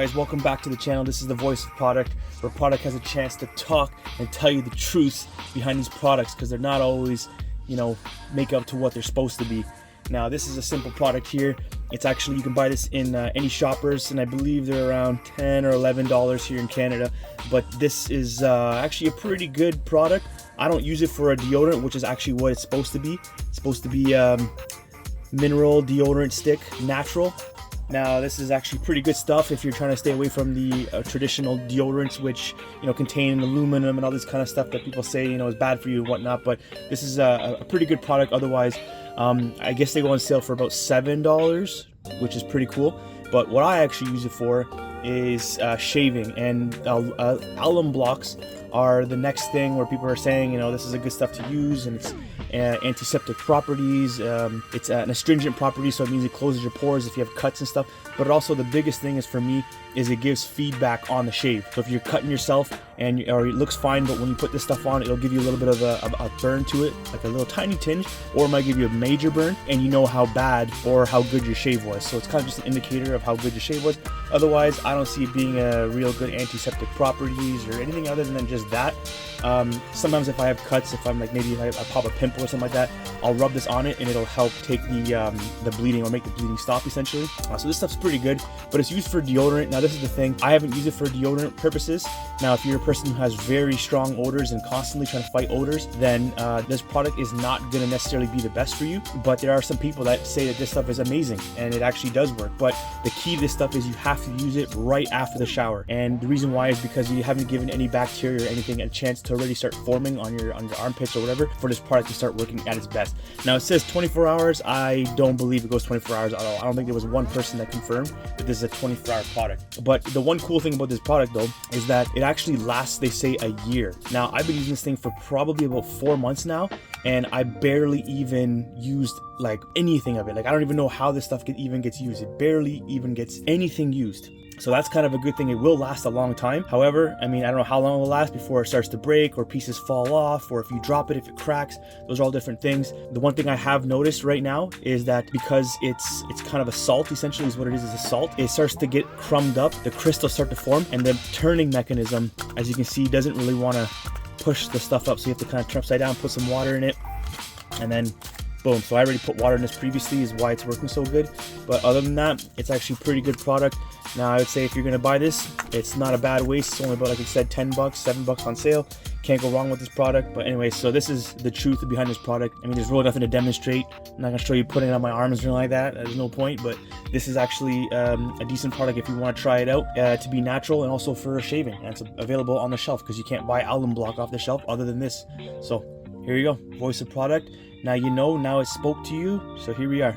guys, welcome back to the channel. This is the voice of product, where product has a chance to talk and tell you the truth behind these products, because they're not always, make up to what they're supposed to be. Now this is a simple product here. It's actually, you can buy this in any shoppers, and I believe they're around $10 or $11 here in Canada, but this is actually a pretty good product. I don't use it for a deodorant, which is actually what it's supposed to be. It's supposed to be mineral deodorant stick, natural. Now this is actually pretty good stuff if you're trying to stay away from the traditional deodorants, which contain aluminum and all this kind of stuff that people say is bad for you and whatnot. But this is a pretty good product. Otherwise, I guess they go on sale for about $7, which is pretty cool. But what I actually use it for is shaving, and alum blocks are the next thing where people are saying this is a good stuff to use, and it's antiseptic properties, it's an astringent property, so it means it closes your pores if you have cuts and stuff. But also the biggest thing is, for me, is it gives feedback on the shave. So if you're cutting yourself or it looks fine, but when you put this stuff on, it'll give you a little bit of a burn to it, like a little tiny tinge, or it might give you a major burn, and you know how bad or how good your shave was. So it's kind of just an indicator of how good your shave was. Otherwise, I don't see it being a real good antiseptic properties or anything other than just that. Sometimes if I have cuts, if I'm like, maybe if I pop a pimple or something like that, I'll rub this on it and it'll help take the bleeding, or make the bleeding stop, essentially. So this stuff's pretty good, but it's used for deodorant. Now this is the thing, I haven't used it for deodorant purposes. Now if you're a person who has very strong odors and constantly trying to fight odors, then this product is not going to necessarily be the best for you. But there are some people that say that this stuff is amazing, and it actually does work. But the key to this stuff is you have to use it right after the shower, and the reason why is because you haven't given any bacteria or anything a chance to already start forming on your armpits or whatever for this product to start working at its best. Now it says 24 hours. I don't believe it goes 24 hours at all. I don't think there was one person that confirmed that this is a 24-hour product. But the one cool thing about this product, though, is that it actually lasts, they say, a year. Now I've been using this thing for probably about 4 months now, and I barely even used like anything of it. Like, I don't even know how this stuff even gets used. It barely even gets anything used. So that's kind of a good thing. It will last a long time. However, I don't know how long it will last before it starts to break or pieces fall off, or if you drop it, if it cracks. Those are all different things. The one thing I have noticed right now is that because it's kind of a salt, essentially, is what it is a salt. It starts to get crumbed up. The crystals start to form, and the turning mechanism, as you can see, doesn't really want to push the stuff up. So you have to kind of turn upside down, put some water in it, and then boom. So I already put water in this previously, is why it's working so good. But other than that, it's actually a pretty good product. Now I would say if you're going to buy this, it's not a bad waste. It's only about, like I said, $10, $7 on sale. Can't go wrong with this product. But anyway, so this is the truth behind this product. there's really nothing to demonstrate. I'm not going to show you putting it on my arms or anything like that. There's no point. But this is actually a decent product if you want to try it out, to be natural and also for shaving. And it's available on the shelf, because you can't buy alum block off the shelf other than this. So here you go, voice of product. Now now it spoke to you, so here we are.